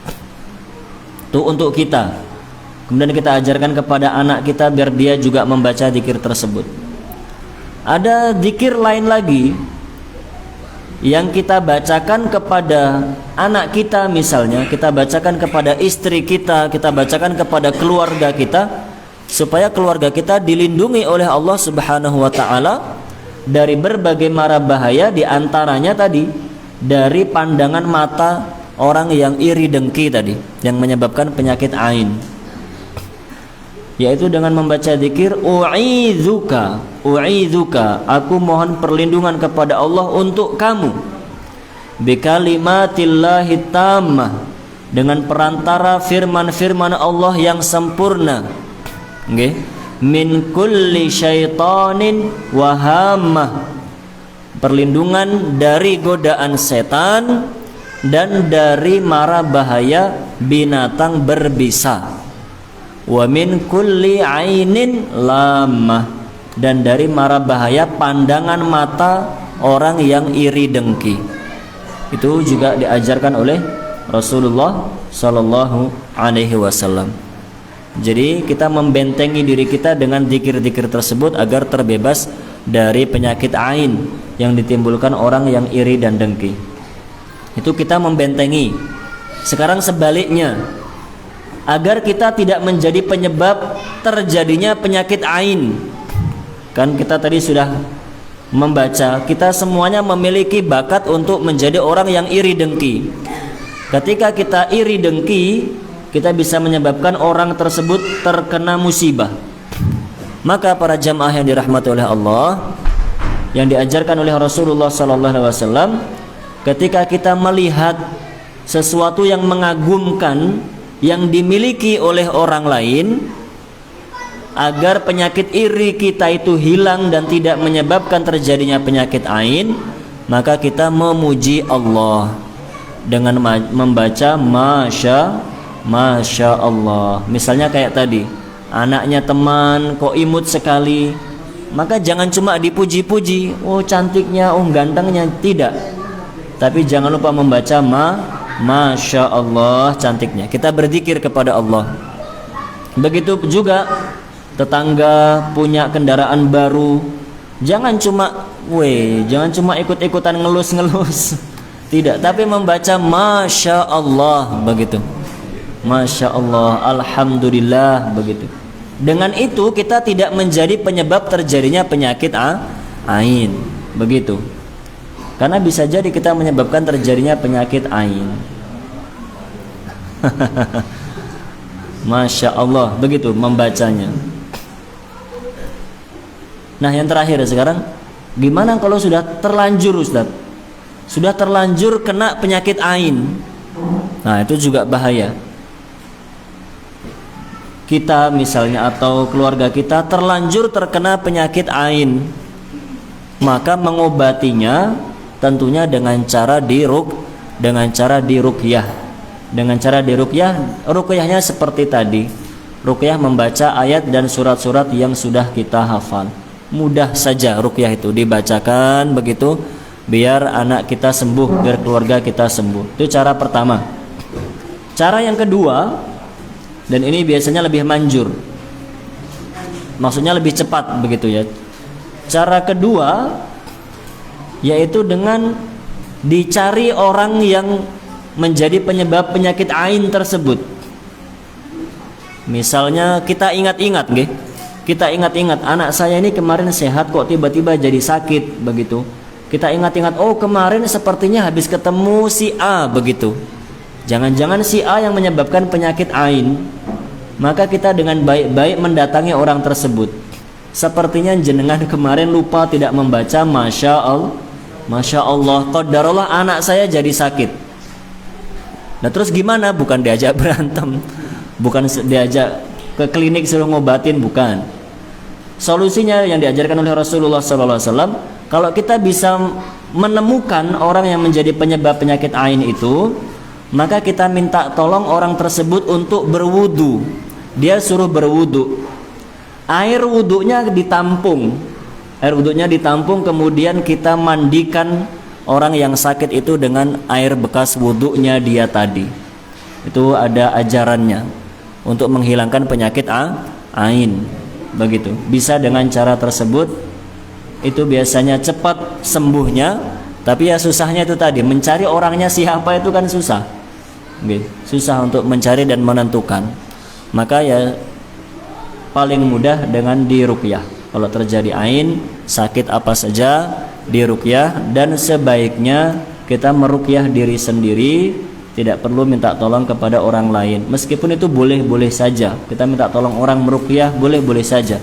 Itu untuk kita. Kemudian kita ajarkan kepada anak kita biar dia juga membaca zikir tersebut. Ada zikir lain lagi yang kita bacakan kepada anak kita, misalnya kita bacakan kepada istri kita, kita bacakan kepada keluarga kita, supaya keluarga kita dilindungi oleh Allah Subhanahu wa ta'ala dari berbagai mara bahaya, diantaranya tadi dari pandangan mata orang yang iri dengki tadi, yang menyebabkan penyakit ain, yaitu dengan membaca zikir u'idzuka, aku mohon perlindungan kepada Allah untuk kamu, bikalimatillahi tammah, dengan perantara firman-firman Allah yang sempurna, okay? Min kulli syaitanin wahamah, perlindungan dari godaan setan dan dari mara bahaya binatang berbisa. Wa min kulli ainin lamah, dan dari mara bahaya pandangan mata orang yang iri dengki. Itu juga diajarkan oleh Rasulullah Sallallahu Alaihi Wasallam. Jadi kita membentengi diri kita dengan zikir-zikir tersebut agar terbebas dari penyakit ain yang ditimbulkan orang yang iri dan dengki. Itu kita membentengi. Sekarang sebaliknya, agar kita tidak menjadi penyebab terjadinya penyakit ain. Kan kita tadi sudah membaca, kita semuanya memiliki bakat untuk menjadi orang yang iri dengki. Ketika kita iri dengki, kita bisa menyebabkan orang tersebut terkena musibah. Maka para jamaah yang dirahmati oleh Allah, yang diajarkan oleh Rasulullah SAW, ketika kita melihat sesuatu yang mengagumkan yang dimiliki oleh orang lain, agar penyakit iri kita itu hilang dan tidak menyebabkan terjadinya penyakit ain, maka kita memuji Allah dengan membaca Masya Allah. Misalnya kayak tadi, anaknya teman kok imut sekali, maka jangan cuma dipuji-puji, oh cantiknya, oh gantengnya, tidak. Tapi jangan lupa membaca Masya Allah, cantiknya. Kita berzikir kepada Allah. Begitu juga tetangga punya kendaraan baru, jangan cuma ikut-ikutan ngelus-ngelus. Tidak, tapi membaca Masya Allah, begitu. Masya Allah, Alhamdulillah, begitu. Dengan itu kita tidak menjadi penyebab terjadinya penyakit ain, begitu. Karena bisa jadi kita menyebabkan terjadinya penyakit ain. Masya Allah, begitu membacanya. Nah, yang terakhir sekarang, gimana kalau sudah terlanjur, Ustaz? Sudah terlanjur kena penyakit ain. Nah, itu juga bahaya. Kita misalnya atau keluarga kita terlanjur terkena penyakit ain, maka mengobatinya tentunya dengan cara diruqyah. Dengan cara diruqyah, ruqyahnya seperti tadi. Ruqyah membaca ayat dan surat-surat yang sudah kita hafal. Mudah saja ruqyah itu dibacakan begitu, biar anak kita sembuh, biar keluarga kita sembuh. Itu cara pertama. Cara yang kedua, Dan ini biasanya lebih manjur, maksudnya lebih cepat begitu ya. Cara kedua yaitu dengan dicari orang yang menjadi penyebab penyakit ain tersebut. Misalnya kita ingat-ingat nggih. Kita ingat-ingat anak saya ini kemarin sehat kok tiba-tiba jadi sakit begitu. Kita ingat-ingat, oh kemarin sepertinya habis ketemu si A begitu. Jangan-jangan si A yang menyebabkan penyakit ain. Maka kita dengan baik-baik mendatangi orang tersebut. Sepertinya jenengan kemarin lupa tidak membaca Masya Allah, qadarullah anak saya jadi sakit. Nah terus gimana? Bukan diajak berantem, bukan diajak ke klinik suruh ngobatin, bukan. Solusinya yang diajarkan oleh Rasulullah SAW, kalau kita bisa menemukan orang yang menjadi penyebab penyakit ain itu, maka kita minta tolong orang tersebut untuk berwudu. Dia suruh berwudu. Air wudunya ditampung. Air wudunya ditampung, kemudian kita mandikan orang yang sakit itu dengan air bekas wudunya dia tadi. Itu ada ajarannya untuk menghilangkan penyakit ain. Begitu. Bisa dengan cara tersebut. Itu biasanya cepat sembuhnya. Tapi ya susahnya itu tadi, mencari orangnya siapa itu kan susah. Susah untuk mencari dan menentukan. Maka ya paling mudah dengan diruqyah. Kalau terjadi ain, sakit apa saja, diruqyah. Dan sebaiknya kita meruqyah diri sendiri, tidak perlu minta tolong kepada orang lain. Meskipun itu boleh-boleh saja, kita minta tolong orang meruqyah boleh-boleh saja.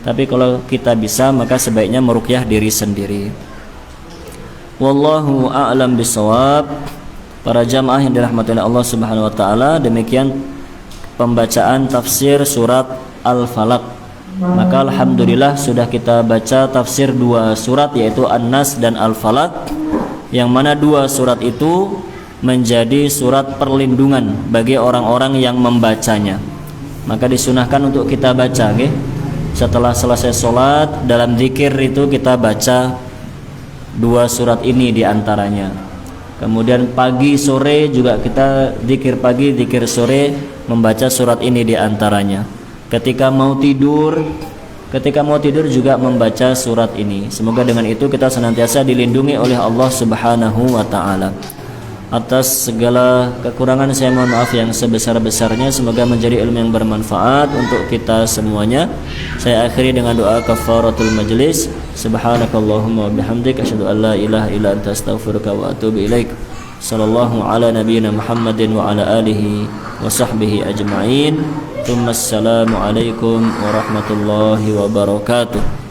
Tapi kalau kita bisa, maka sebaiknya meruqyah diri sendiri. Wallahu a'lam bishawab. Para jamaah yang dirahmati oleh Allah Subhanahu wa taala, demikian pembacaan tafsir surat Al-Falaq. Maka alhamdulillah sudah kita baca tafsir dua surat, yaitu An-Nas dan Al-Falaq, yang mana dua surat itu menjadi surat perlindungan bagi orang-orang yang membacanya. Maka disunahkan untuk kita baca, okay? Setelah selesai sholat, dalam zikir itu kita baca dua surat ini diantaranya. Kemudian pagi sore juga kita zikir pagi, zikir sore, membaca surat ini diantaranya. Ketika mau tidur juga membaca surat ini. Semoga dengan itu kita senantiasa dilindungi oleh Allah Subhanahu wa taala. Atas segala kekurangan saya mohon maaf yang sebesar-besarnya. Semoga menjadi ilmu yang bermanfaat untuk kita semuanya. Saya akhiri dengan doa kafaratul majlis. Subhanakallahumma wa bihamdika asyhadu an la ilaha illa anta astaghfiruka wa atubu ilaik. Sallallahu ala nabiyyina Muhammadin wa ala alihi wa sahbihi ajma'in. Assalamu alaikum warahmatullahi wabarakatuh.